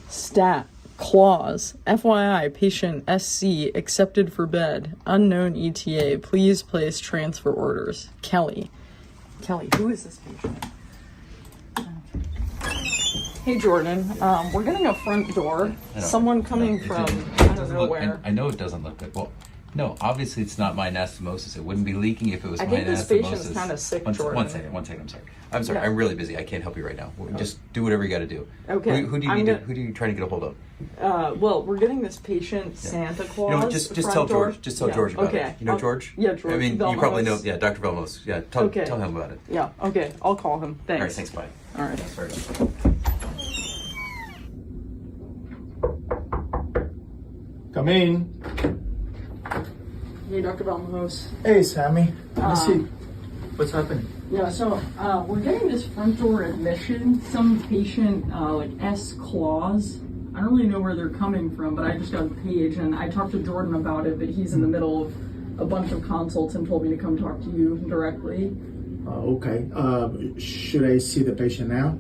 Stat. Clause. FYI, patient SC accepted for bed. Unknown ETA. Please place transfer orders. Kelly. Kelly, who is this patient? Hey, Jordan. We're getting a front door. Someone coming from, I don't know where. I know it doesn't look good. Well, no, obviously it's not my anastomosis. It wouldn't be leaking if it was my anastomosis. I think this patient's kind of sick, Jordan. One second, I'm sorry. Yeah. I'm really busy. I can't help you right now. Just do whatever you got to do. Okay. Who do you trying to get a hold of? Well, we're getting this patient Santa Claus. You know, just tell George. Just tell George about it. You know George? Yeah, George. I mean, you probably know. Yeah, Dr. Velmos. Yeah, tell him about it. Yeah. Okay. I'll call him. Thanks. All right. Thanks. Bye. All right. Thanks very much. Come in. Hey, Dr. Balmahos. Hey, Sammy. Let me see. What's happening? Yeah, so we're getting this front door admission. Some patient, like S clause. I don't really know where they're coming from, but I just got a page and I talked to Jordan about it, but he's in the middle of a bunch of consults and told me to come talk to you directly. Okay. Should I see the patient now?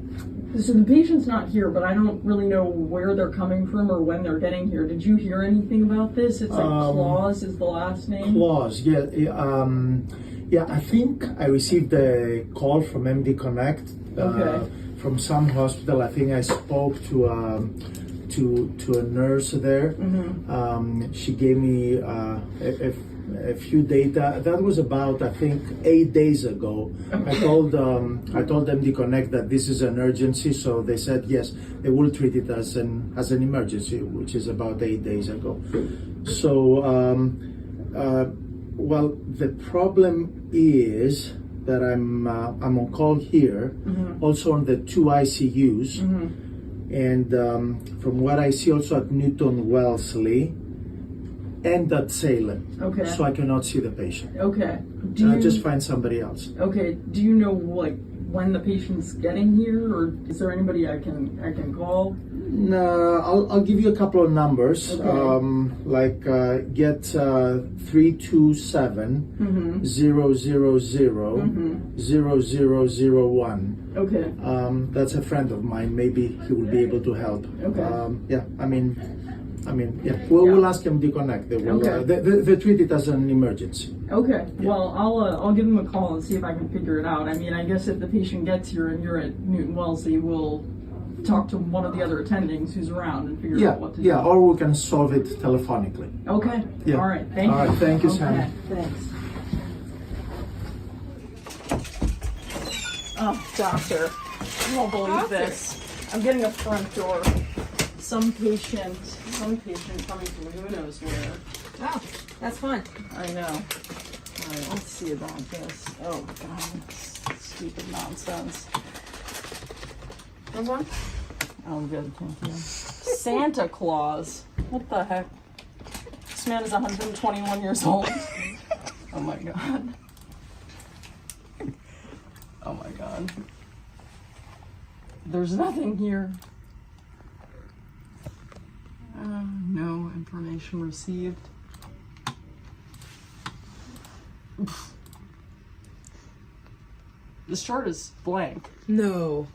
So the patient's not here, but I don't really know where they're coming from or when they're getting here. Did you hear anything about this? It's like Claus is the last name. Claus, yeah. Yeah, I think I received a call from MD Connect from some hospital. I think I spoke to a nurse there. Mm-hmm. She gave me a few data. That was about, I think, 8 days ago. Okay. I told MD Connect that this is an emergency, so they said yes, they will treat it as an emergency, which is about 8 days ago. So, well, the problem is that I'm on call here, also on the 2 ICUs, and from what I see also at Newton Wellesley and at Salem. Okay. So I cannot see the patient. Okay. Just find somebody else. Okay. Do you know like when the patient's getting here, or is there anybody I can call? No, I'll give you a couple of numbers. Okay. Get 327 000 0001. Okay. That's a friend of mine. Maybe he will be able to help. Okay. Yeah. I mean, yeah. We'll ask him to connect. They will. They treat it as an emergency. Okay. Yeah. Well, I'll give him a call and see if I can figure it out. I mean, I guess if the patient gets here and you're at Newton Wellesley, we'll talk to one of the other attendings who's around and figure out what to do. Yeah, or we can solve it telephonically. Okay. Yeah. All right. Thank you. All right. Thank you, Sam. Thanks. Oh, doctor, you won't believe this. I'm getting a front door. Some patient coming from who knows where. Oh, that's fun. I know. All right, let's see about this. Oh, God, stupid nonsense. One? Oh, good, thank you. Santa Claus. What the heck? This man is 121 years old. Oh my God. Oh my God. There's nothing here. No information received. This chart is blank. No.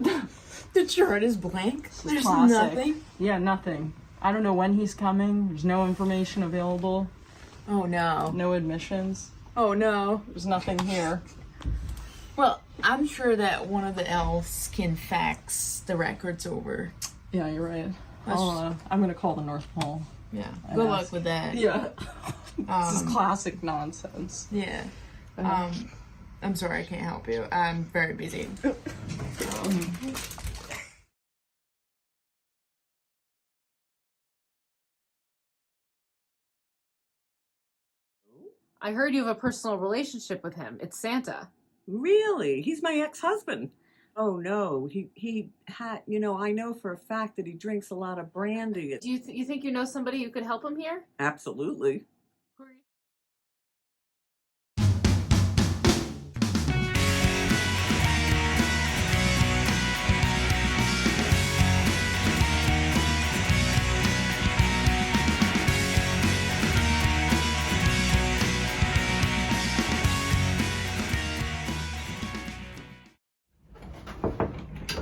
The chart is blank? There's classic. nothing? Yeah, nothing. I don't know when he's coming. There's no information available. Oh no. No admissions. Oh no. There's nothing here. Well, I'm sure that one of the elves can fax the records over. Yeah, you're right. I'm gonna call the North Pole. Yeah. Good luck with that. Yeah. This is classic nonsense. Yeah. I'm sorry, I can't help you. I'm very busy. I heard you have a personal relationship with him. It's Santa. Really? He's my ex-husband. Oh no, he had, I know for a fact that he drinks a lot of brandy. Do you think you know somebody who could help him here? Absolutely.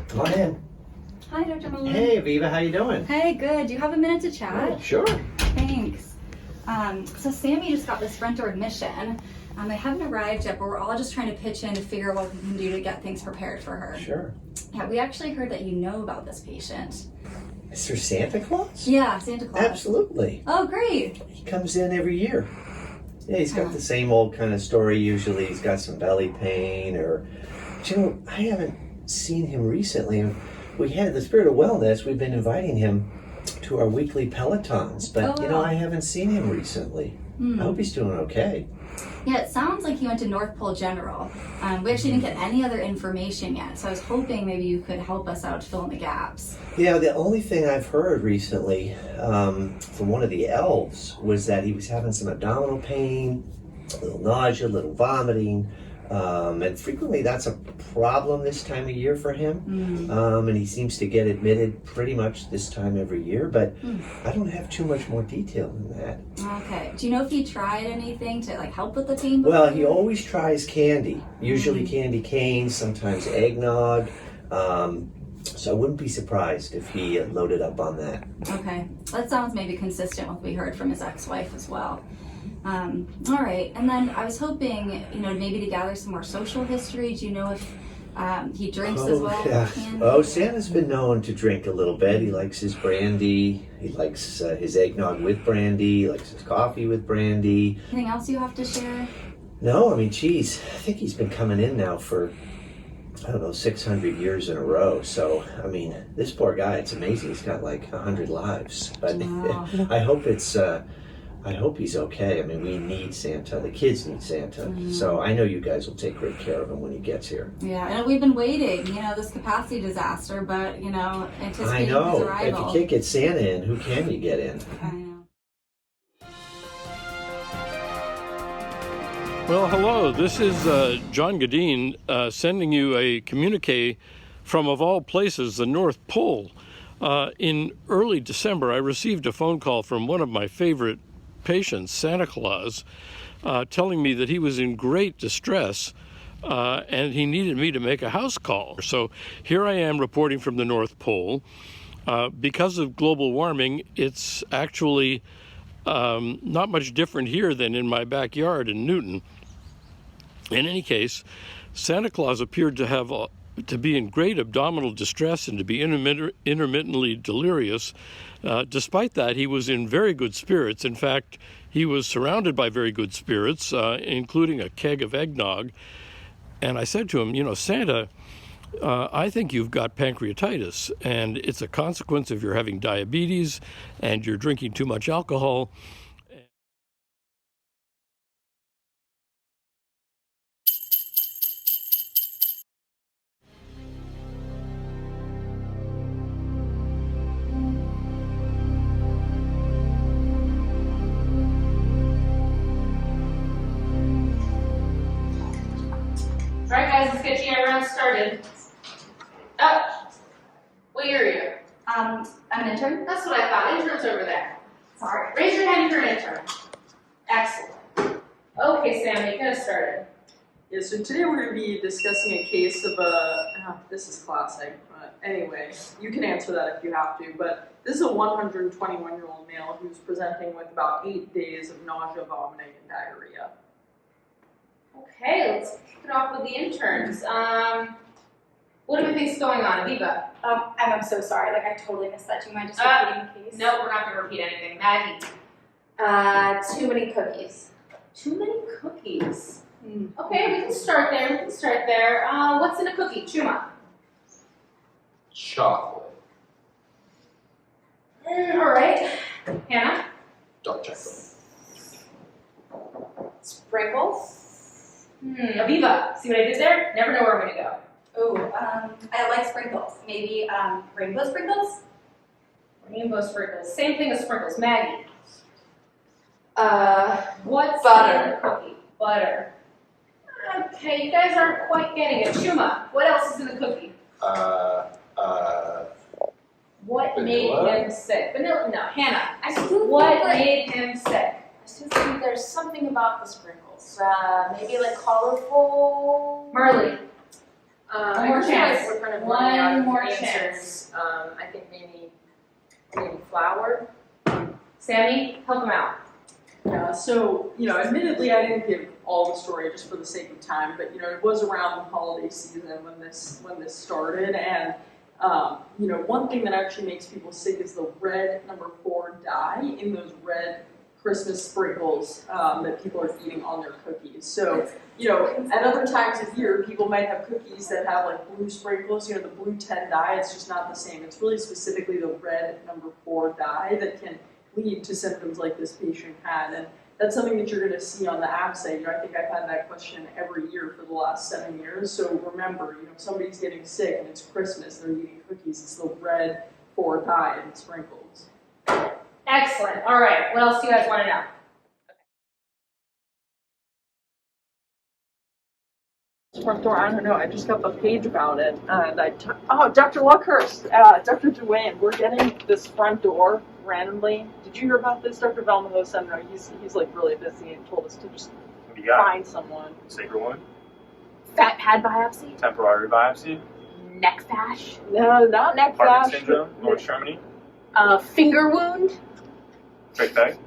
Come on in. Hi, Dr. Malone. Hey, Aviva, how you doing? Hey, good. Do you have a minute to chat? Sure. Thanks. So Sammy just got this front door admission. They haven't arrived yet, but we're all just trying to pitch in to figure out what we can do to get things prepared for her. Sure. Yeah, we actually heard that you know about this patient. Mr. Santa Claus? Yeah, Santa Claus. Absolutely. Oh, great. He comes in every year. Yeah, he's got the same old kind of story usually. He's got some belly pain but, I haven't seen him recently. We had the Spirit of Wellness. We've been inviting him to our weekly Pelotons, but I haven't seen him recently. I hope he's doing okay. Yeah, it sounds like he went to North Pole General. We actually didn't get any other information yet, so I was hoping maybe you could help us out to fill in the gaps. Yeah, the only thing I've heard recently from one of the elves was that he was having some abdominal pain, a little nausea, a little vomiting, and frequently that's a problem this time of year for him. And he seems to get admitted pretty much this time every year, but I don't have too much more detail than that. Okay. Do you know if he tried anything to help with the pain before? Well, he always tries candy, usually candy canes, sometimes eggnog. So I wouldn't be surprised if he loaded up on that. Okay. That sounds maybe consistent with what we heard from his ex-wife as well. All right. And then I was hoping, maybe to gather some more social history. Do you know if he drinks as well? Yeah. Santa's been known to drink a little bit. He likes his brandy. He likes his eggnog with brandy. He likes his coffee with brandy. Anything else you have to share? No, I think he's been coming in now for 600 years in a row. So, this poor guy, it's amazing. He's got 100 lives. But Wow. I hope he's okay. We need Santa. The kids need Santa. So I know you guys will take great care of him when he gets here. Yeah, and we've been waiting, this capacity disaster, but, anticipating his I know. arrival. If you can't get Santa in, who can you get in? I know. Well, hello. This is John Gadine sending you a communique from, of all places, the North Pole. In early December, I received a phone call from one of my favorite patients, Santa Claus, telling me that he was in great distress and he needed me to make a house call. So here I am reporting from the North Pole. Because of global warming, it's actually not much different here than in my backyard in Newton. In any case, Santa Claus appeared to be in great abdominal distress and to be intermittently delirious. Despite that, he was in very good spirits. In fact, he was surrounded by very good spirits, including a keg of eggnog. And I said to him, Santa, I think you've got pancreatitis, and it's a consequence of your having diabetes and you're drinking too much alcohol. All right, guys, let's get GI round started. Oh, what year are you? I'm an intern. That's what I thought. Intern's over there. Sorry. Raise your hand if you're an intern. Excellent. Okay, Sammy, get us started. Yeah, so today we're going to be discussing a case of this is classic, but anyway, you can answer that if you have to, but this is a 121-year-old male who's presenting with about 8 days of nausea, vomiting, and diarrhea. Okay, let's kick it off with the interns. What do we think is going on, Aviva? I'm so sorry. I totally missed that. Do you mind just repeating the case? No, we're not going to repeat anything. Maggie. Too many cookies. Too many cookies. Okay, we can start there. What's in a cookie? Chuma. Chocolate. All right. Hannah? Dark chocolate. Sprinkles. Aviva, see what I did there? Never know where I'm going to go. Oh, I like sprinkles. Maybe rainbow sprinkles? Rainbow sprinkles. Same thing as sprinkles. Maggie. What's butter. in the cookie? Butter. Okay, you guys aren't quite getting it. Chuma, what else is in the cookie? What vanilla? made him sick? Vanilla? No, Hannah. What made him sick? I still think there's something about the sprinkles. Maybe colorful. Marley. One more chance. We're kind of running out One of more answers. chance. I think maybe flour. Sammy, help him out. Yeah, so, admittedly, I didn't give all the story just for the sake of time, but, it was around the holiday season when this started, and, one thing that actually makes people sick is the red number 4 dye in those red Christmas sprinkles that people are eating on their cookies. So, at other times of year, people might have cookies that have like blue sprinkles, the blue 10 dye, it's just not the same. It's really specifically the red number 4 dye that can lead to symptoms like this patient had. And that's something that you're going to see on the assay. I think I've had that question every year for the last 7 years. So remember, if somebody's getting sick and it's Christmas, they're eating cookies, it's the red 4 dye in the sprinkles. Excellent. All right. What else do you guys want to know? Front door, I don't know, I just got the page about it, and Dr. Luckhurst, Dr. Duane, we're getting this front door randomly. Did you hear about this? Dr. Valmaho said no, he's like really busy and told us to just find someone. Sacral wound? Fat pad biopsy? Temporary biopsy? Neck fash? No, not neck Hartman fash. syndrome? Lower extremity? Finger wound? Trach peg?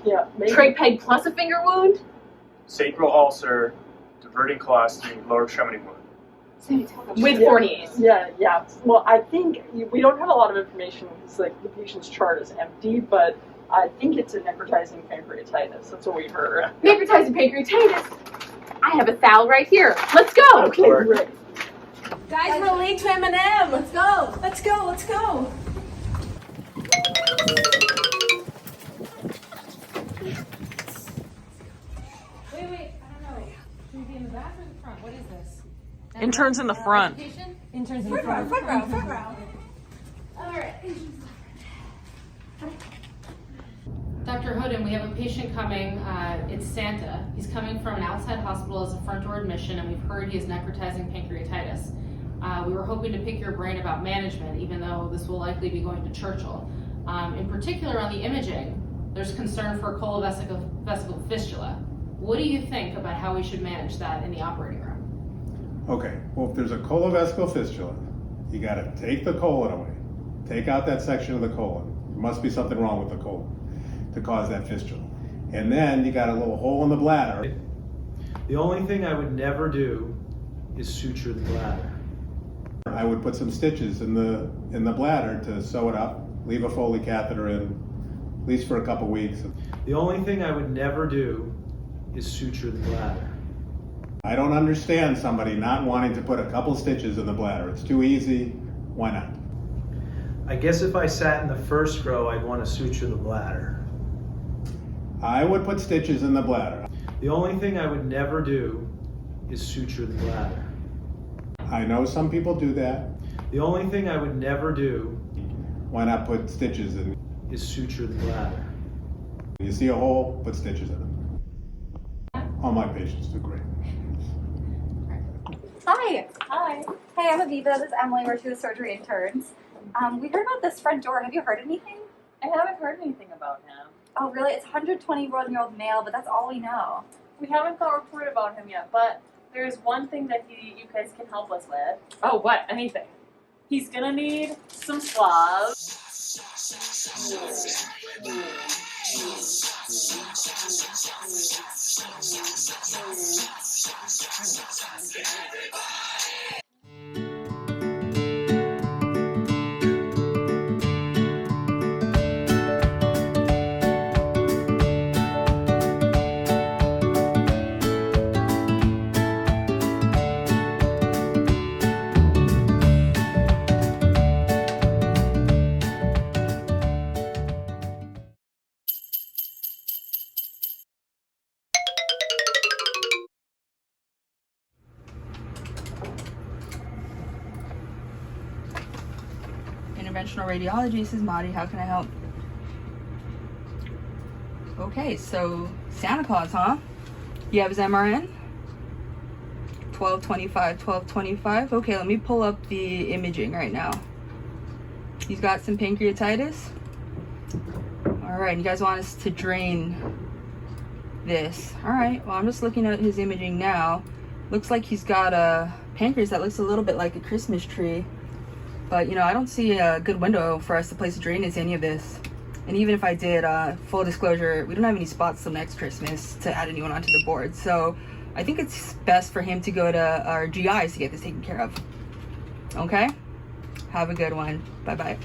Yeah, maybe. Trach peg plus a finger wound? Sacral ulcer, diverting colostomy, lower extremity wound. With 48. Yeah. Well, I think we don't have a lot of information because the patient's chart is empty, but I think it's a necrotizing pancreatitis. That's what we heard. Necrotizing pancreatitis? I have a thal right here. Let's go. Okay, great. Guys, we're late to M&M. Let's go. Let's go. Let's go. Wait, I don't know. Should we be in the back or the front? What is this? Interns in the front. Interns in the front. Front row. All right. Dr. Hoden, we have a patient coming. It's Santa. He's coming from an outside hospital as a front door admission, and we've heard he has necrotizing pancreatitis. We were hoping to pick your brain about management, even though this will likely be going to Churchill. In particular, on the imaging, there's concern for colovesical fistula. What do you think about how we should manage that in the operating room? Okay, well, if there's a colovesical fistula, you got to take the colon away. Take out that section of the colon. There must be something wrong with the colon to cause that fistula. And then you got a little hole in the bladder. The only thing I would never do is suture the bladder. I would put some stitches in the bladder to sew it up, leave a Foley catheter in, at least for a couple weeks. The only thing I would never do is suture the bladder. I don't understand somebody not wanting to put a couple stitches in the bladder. It's too easy. Why not? I guess if I sat in the first row, I'd want to suture the bladder. I would put stitches in the bladder. The only thing I would never do is suture the bladder. I know some people do that. The only thing I would never do Why not put stitches in? is suture the bladder. You see a hole, put stitches in it. All my patients do great. Hi. Hi. Hey, I'm Aviva. This is Emily. We're two of the surgery interns. We heard about this front door. Have you heard anything? I haven't heard anything about him. Oh, really? It's a 121-year-old male, but that's all we know. We haven't got a report about him yet, but there's one thing that you guys can help us with. Oh, what? Anything. He's gonna need some swabs. Interventional radiology, this is Marty. How can I help? Okay, so Santa Claus, huh? You have his MRN? 1225, 1225. Okay, let me pull up the imaging right now. He's got some pancreatitis. All right, you guys want us to drain this. All right, well, I'm just looking at his imaging now. Looks like he's got a pancreas that looks a little bit like a Christmas tree. But, you know, I don't see a good window for us to place a drain into any of this. And even if I did, full disclosure, we don't have any spots till next Christmas to add anyone onto the board. So I think it's best for him to go to our GIs to get this taken care of. Okay? Have a good one. Bye-bye.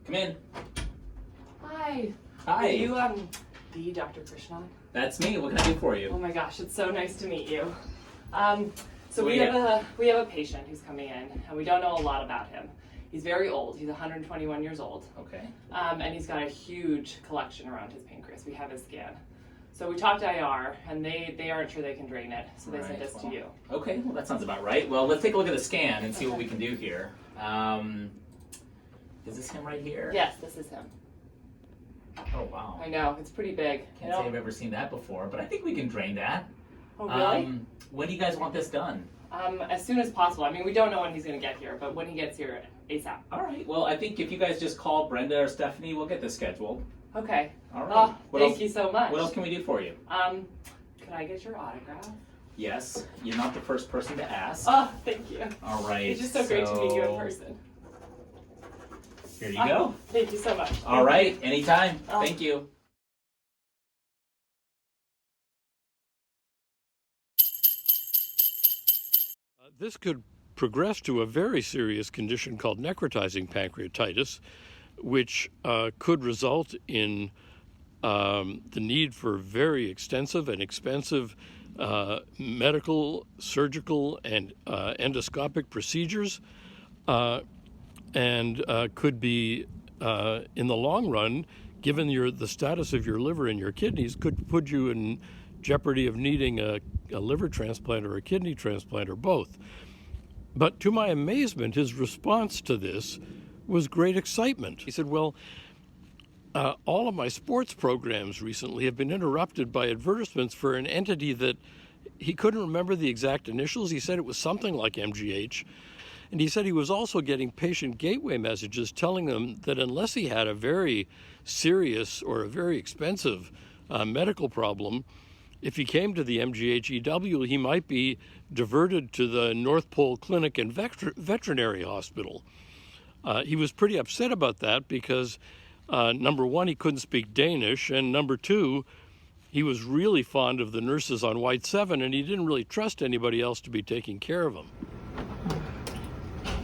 Come in. Hi. Hi. Are you the Dr. Krishnan? That's me. What can I do for Oh you? my gosh, it's so nice to meet you. So What we do you have a patient who's coming in, and we don't know a lot about him. He's very old. He's 121 years old. Okay. And he's got a huge collection around his pancreas. We have his scan. So we talked to IR, and they aren't sure they can drain it, so they sent us to you. Okay, well that sounds about right. Well, let's take a look at the scan and see what we can do here. Is this him right here? Yes, this is him. Oh, wow. I know, it's pretty big. Can't say I've ever seen that before, but I think we can drain that. Oh, really? When do you guys want this done? As soon as possible. I mean, we don't know when he's going to get here, but when he gets here, ASAP. All right. Well, I think if you guys just call Brenda or Stephanie, we'll get this scheduled. Okay. All right. Oh, What thank else- you so much. What else can we do for you? Could I get your autograph? Yes. You're not the first person to ask. Oh, thank you. All right. It's just so great to meet you in person. Here you go. Thank you so much. All right. Anytime. Oh. Thank you. This could progress to a very serious condition called necrotizing pancreatitis, which could result in the need for very extensive and expensive medical, surgical, and endoscopic procedures, and could be, in the long run, given the status of your liver and your kidneys, could put you in jeopardy of needing a liver transplant or a kidney transplant or both. But to my amazement, his response to this was great excitement. He said, well, all of my sports programs recently have been interrupted by advertisements for an entity that he couldn't remember the exact initials. He said it was something like MGH. And he said he was also getting patient gateway messages telling them that unless he had a very serious or a very expensive medical problem, if he came to the MGH-EW, he might be diverted to the North Pole Clinic and Veterinary Hospital. He was pretty upset about that because, number one, he couldn't speak Danish, and number two, he was really fond of the nurses on White 7, and he didn't really trust anybody else to be taking care of him.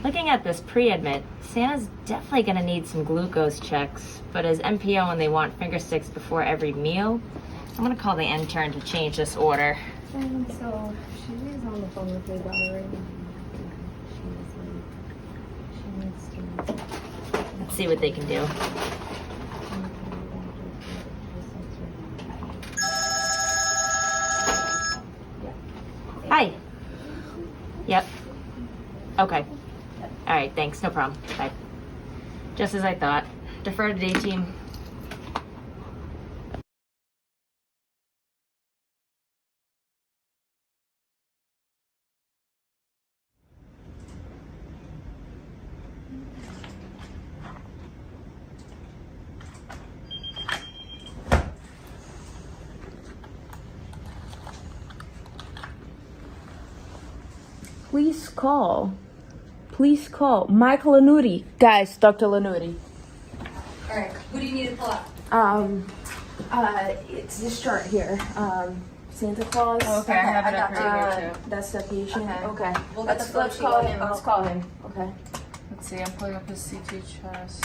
Looking at this pre-admit, Santa's definitely going to need some glucose checks, but as MPO when they want finger sticks before every meal, I'm going to call the intern to change this order. And so she is on the phone with her daughter right now. Let's see what they can do. Hi. Yep. Okay. All right, thanks. No problem. Bye. Just as I thought. Defer to day team. Please call. Please call. Michael Lanuti. Guys, Dr. Lanuti. Alright, who do you need to pull up? It's this chart here. Santa Claus. Oh, okay, I have it up got here too. That's the patient. Okay. We'll get the Let's flow call sheet. him. Let's call him. Okay. Let's see, I'm pulling up his CT chest.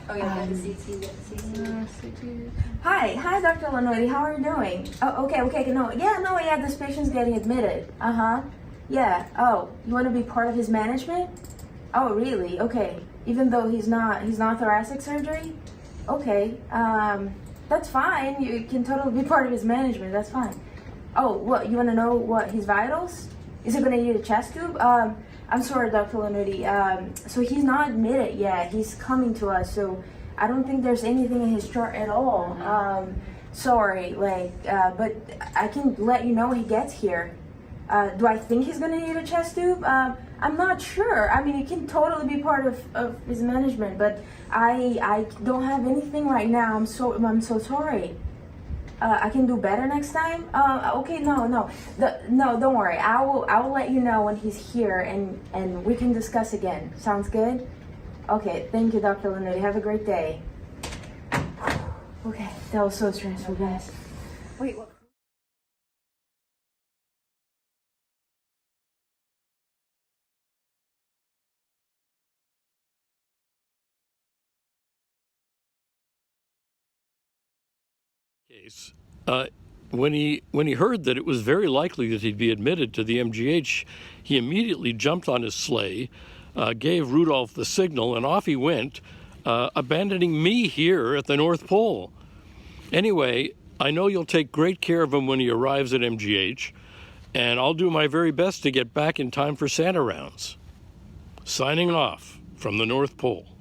Oh yeah, get the CT, CT. Hi, Dr. Lanuti. How are you doing? Oh, okay. Yeah, this patient's getting admitted. Yeah. Oh, you want to be part of his management? Oh, really? Okay. Even though he's not thoracic surgery? Okay. That's fine. You can totally be part of his management. That's fine. Oh, what? You want to know what his vitals? Is he going to need a chest tube? I'm sorry, Dr. Lanuti. So he's not admitted yet. He's coming to us. So I don't think there's anything in his chart at all. Sorry, but I can let you know when he gets here. Do I think he's gonna need a chest tube? I'm not sure. I mean, it can totally be part of his management, but I don't have anything right now. I'm so sorry. I can do better next time. Okay, no, don't worry. I will let you know when he's here, and we can discuss again. Sounds good? Okay, thank you, Dr. Lenotti. Have a great day. Okay, that was so stressful, guys. Wait, what? Case. When he heard that it was very likely that he'd be admitted to the MGH, he immediately jumped on his sleigh, gave Rudolph the signal, and off he went, abandoning me here at the North Pole. Anyway, I know you'll take great care of him when he arrives at MGH, and I'll do my very best to get back in time for Santa Rounds. Signing off from the North Pole.